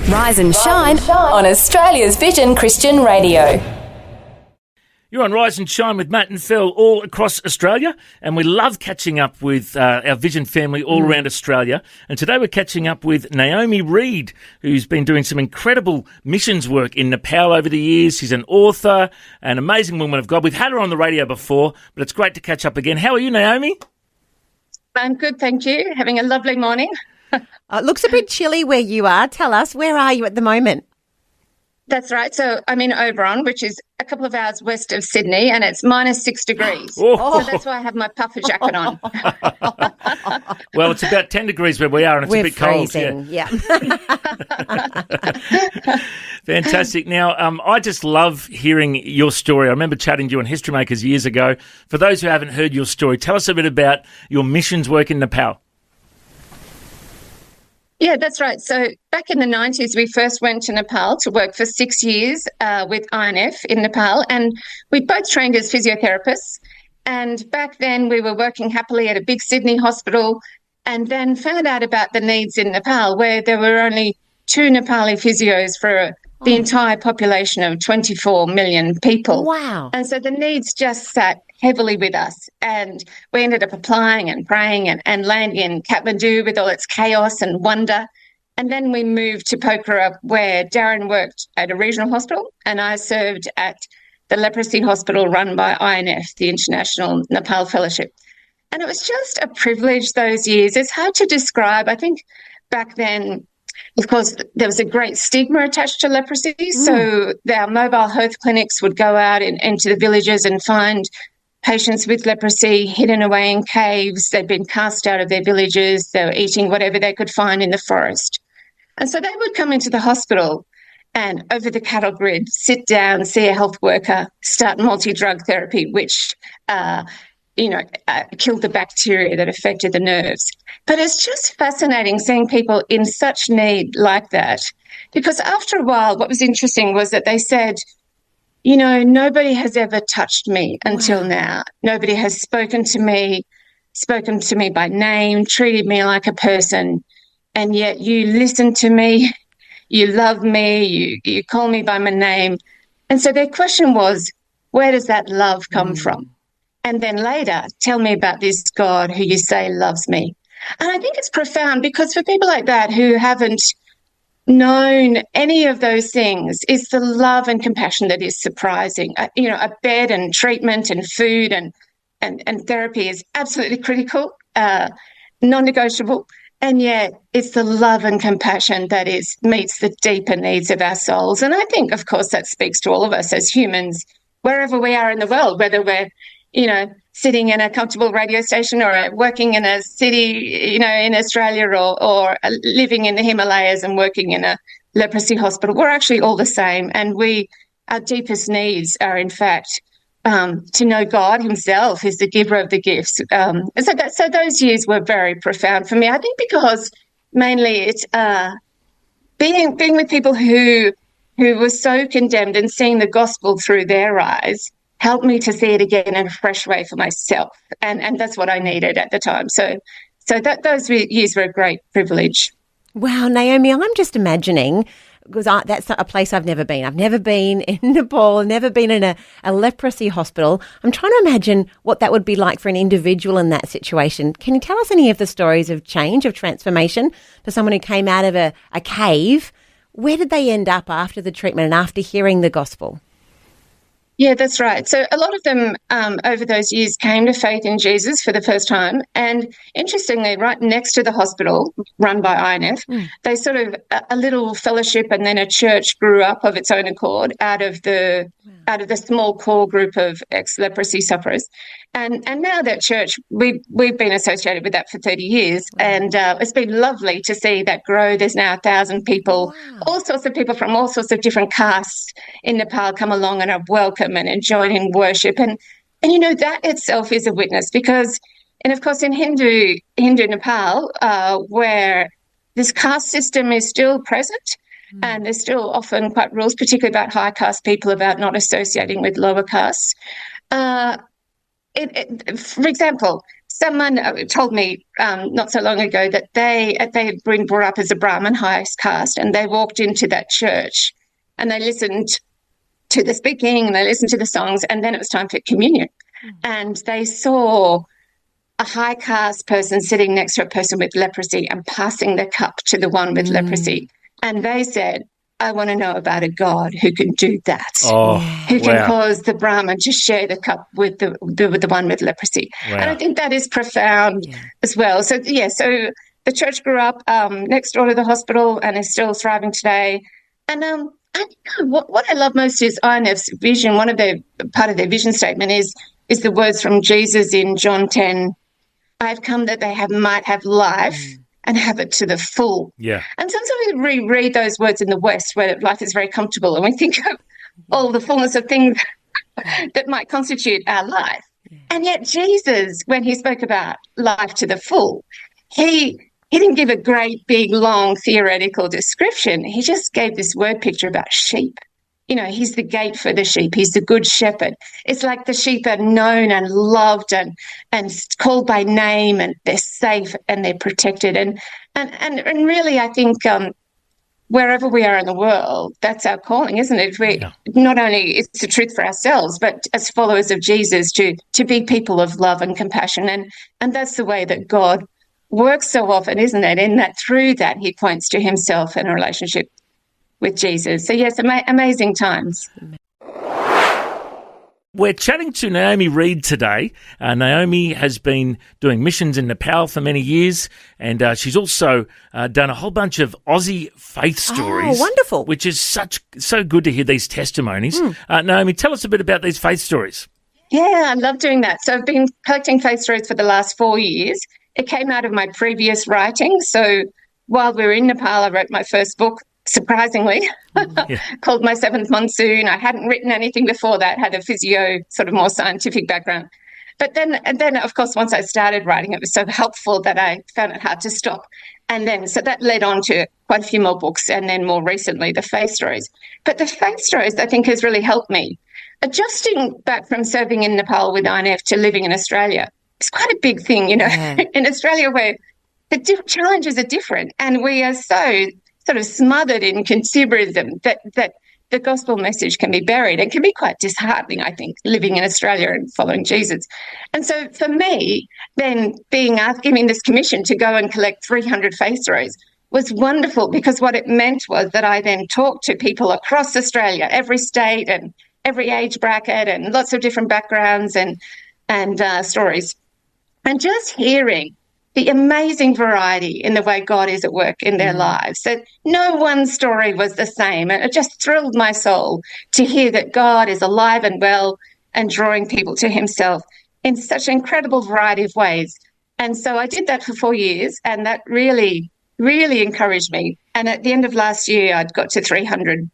Rise and shine on Australia's Vision Christian Radio. You're on Rise and Shine with Matt and Phil all across Australia, and we love catching up with our Vision family all around Australia. And today we're catching up with Naomi Reid, who's been doing some incredible missions work in Nepal over the years. She's an author, an amazing woman of God. We've had her on the radio before, but it's great to catch up again. How are you, Naomi? I'm good, thank you. Having a lovely morning. It looks a bit chilly where you are. Tell us, where are you at the moment? That's right. So I'm in Oberon, which is a couple of hours west of Sydney, and it's minus 6 degrees. Oh. So that's why I have my puffer jacket on. Well, it's about 10 degrees where we are, and it's We're a bit freezing. cold. Yeah. Fantastic. Now, I just love hearing your story. I remember chatting to you on History Makers years ago. For those who haven't heard your story, tell us a bit about your missions work in Nepal. Yeah, that's right. So back in the 90s, we first went to Nepal to work for 6 years with INF in Nepal, and we both trained as physiotherapists. And back then we were working happily at a big Sydney hospital, and then found out about the needs in Nepal, where there were only 2 Nepali physios for the entire population of 24 million people. Wow. And so the needs just sat heavily with us. And we ended up applying and praying and landing in Kathmandu with all its chaos and wonder. And then we moved to Pokhara, where Darren worked at a regional hospital and I served at the leprosy hospital run by INF, the International Nepal Fellowship. And it was just a privilege those years. It's hard to describe. I think back then, of course, there was a great stigma attached to leprosy. So our mobile health clinics would go out into the villages and find patients with leprosy hidden away in caves. They'd been cast out of their villages. They were eating whatever they could find in the forest. And so they would come into the hospital and over the cattle grid, sit down, see a health worker, start multi-drug therapy, which killed the bacteria that affected the nerves. But it's just fascinating seeing people in such need like that, because after a while, what was interesting was that they said, nobody has ever touched me until now. Nobody has spoken to me by name, treated me like a person, and yet you listen to me, you love me, you call me by my name. And so their question was, where does that love come from? And then later, tell me about this God who you say loves me. And I think it's profound, because for people like that who haven't known any of those things, it's the love and compassion that is surprising. A bed and treatment and food and therapy is absolutely critical, non-negotiable. And yet it's the love and compassion that meets the deeper needs of our souls. And I think, of course, that speaks to all of us as humans, wherever we are in the world, whether we're sitting in a comfortable radio station or working in a city, in Australia, or living in the Himalayas and working in a leprosy hospital. We're actually all the same. And our deepest needs are, in fact, to know God himself is the giver of the gifts. So those years were very profound for me. I think because mainly it's being with people who were so condemned and seeing the gospel through their eyes helped me to see it again in a fresh way for myself. And that's what I needed at the time. So those years were a great privilege. Wow, Naomi, I'm just imagining, because that's a place I've never been. I've never been in Nepal, never been in a leprosy hospital. I'm trying to imagine what that would be like for an individual in that situation. Can you tell us any of the stories of change, of transformation for someone who came out of a cave? Where did they end up after the treatment and after hearing the gospel? Yeah, that's right. So a lot of them over those years came to faith in Jesus for the first time. And interestingly, right next to the hospital run by INF, they sort of a little fellowship and then a church grew up of its own accord out of the small core group of ex-leprosy sufferers. And now that church, we've been associated with that for 30 years. And it's been lovely to see that grow. There's now 1,000 people, all sorts of people from all sorts of different castes in Nepal come along and are welcome and join in worship. And that itself is a witness because, and of course, in Hindu Nepal, where this caste system is still present, and there's still often quite rules, particularly about high caste people, about not associating with lower castes. For example, someone told me not so long ago that they had been brought up as a Brahmin, highest caste, and they walked into that church and they listened to the speaking and they listened to the songs, and then it was time for communion. And they saw a high caste person sitting next to a person with leprosy and passing the cup to the one with leprosy. And they said, I want to know about a God who can do that, who can cause the Brahmin to share the cup with the one with leprosy. Wow. And I think that is profound as well. So, so the church grew up next door to the hospital and is still thriving today. And what I love most is INF's vision. One of part of their vision statement is the words from Jesus in John 10, I've come that they might have life and have it to the full. Yeah. And sometimes we reread those words in the West where life is very comfortable and we think of all the fullness of things that might constitute our life. And yet Jesus, when he spoke about life to the full, he didn't give a great, big, long theoretical description. He just gave this word picture about sheep. You know, he's the gate for the sheep. He's the good shepherd. It's like the sheep are known and loved and called by name, and they're safe and they're protected. And really, I think wherever we are in the world, that's our calling, isn't it? Not only it's the truth for ourselves, but as followers of Jesus to be people of love and compassion. And that's the way that God works so often, isn't it? In that through that he points to himself and a relationship with Jesus. So yes, amazing times. We're chatting to Naomi Reid today. Naomi has been doing missions in Nepal for many years, and she's also done a whole bunch of Aussie faith stories. Oh, wonderful. Which is so good to hear these testimonies. Naomi, tell us a bit about these faith stories. Yeah, I love doing that. So I've been collecting faith stories for the last 4 years. It came out of my previous writing. So while we were in Nepal, I wrote my first book, surprisingly, called My Seventh Monsoon. I hadn't written anything before that, had a physio, sort of more scientific background. But then, of course, once I started writing, it was so helpful that I found it hard to stop. And then, so that led on to quite a few more books, and then more recently, the faith stories. But the faith stories, I think, has really helped me. Adjusting back from serving in Nepal with INF to living in Australia, it's quite a big thing, in Australia where the challenges are different, and we are so sort of smothered in consumerism that the gospel message can be buried and can be quite disheartening, I think, living in Australia and following Jesus. And so for me, then given this commission to go and collect 300 faith stories was wonderful, because what it meant was that I then talked to people across Australia, every state and every age bracket and lots of different backgrounds and stories. And just hearing the amazing variety in the way God is at work in their lives, that no one story was the same. And it just thrilled my soul to hear that God is alive and well and drawing people to himself in such an incredible variety of ways. And so I did that for 4 years, and that really, really encouraged me. And at the end of last year, I'd got to 300.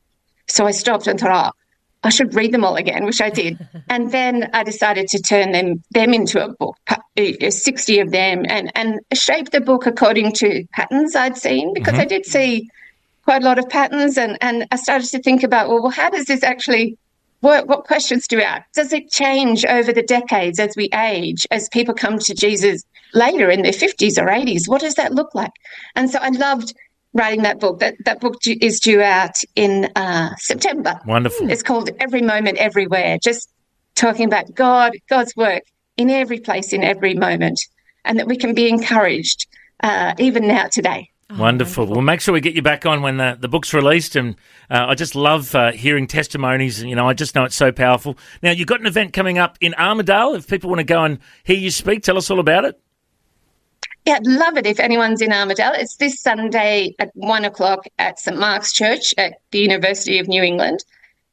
So I stopped and thought, I should read them all again, which I did. And then I decided to turn them into a book, 60 of them, and shape the book according to patterns I'd seen, because I did see quite a lot of patterns. And I started to think about, well, how does this actually work? What questions do we ask? Does it change over the decades as we age, as people come to Jesus later in their 50s or 80s? What does that look like? And so I loved writing that book. That book is due out in September. Wonderful. It's called Every Moment, Everywhere, just talking about God's work in every place, in every moment, and that we can be encouraged even now today. Wonderful. We'll make sure we get you back on when the book's released, and I just love hearing testimonies. I just know it's so powerful. Now, you've got an event coming up in Armidale. If people want to go and hear you speak, tell us all about it. Yeah, I'd love it if anyone's in Armidale. It's this Sunday at 1:00 at St Mark's Church at the University of New England.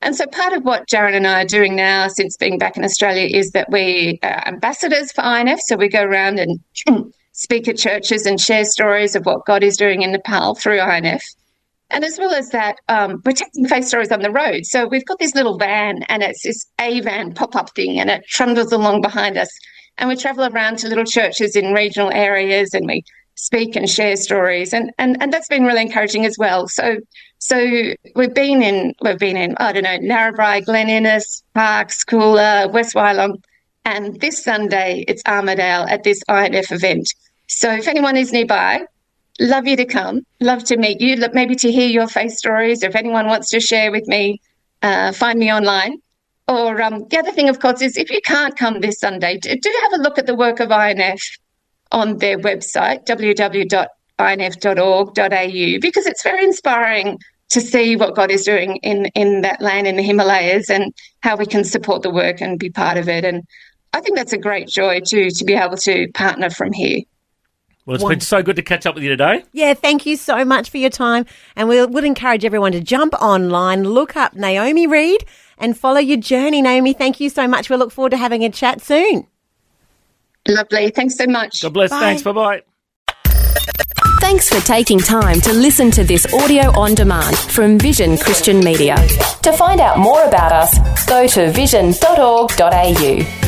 And so part of what Darren and I are doing now since being back in Australia is that we are ambassadors for INF. So we go around and speak at churches and share stories of what God is doing in Nepal through INF. And as well as that, we're taking faith stories on the road. So we've got this little van, and it's this A-van pop-up thing, and it trundles along behind us. And we travel around to little churches in regional areas, and we speak and share stories, and that's been really encouraging as well. So we've been in I don't know, Narrabri, Glen Innes, Parkes, Coolah, West Wyalong, And this Sunday, it's Armidale at this INF event. So if anyone is nearby, love you to come, love to meet you, maybe to hear your face stories. If anyone wants to share with me, find me online. Or the other thing, of course, is if you can't come this Sunday, do have a look at the work of INF on their website, www.inf.org.au, because it's very inspiring to see what God is doing in that land in the Himalayas and how we can support the work and be part of it. And I think that's a great joy to be able to partner from here. Well, it's been so good to catch up with you today. Yeah, thank you so much for your time. And we would encourage everyone to jump online, look up Naomi Reid and follow your journey. Naomi, thank you so much. We look forward to having a chat soon. Lovely. Thanks so much. God bless. Bye. Thanks. Bye-bye. Thanks for taking time to listen to this audio on demand from Vision Christian Media. To find out more about us, go to vision.org.au.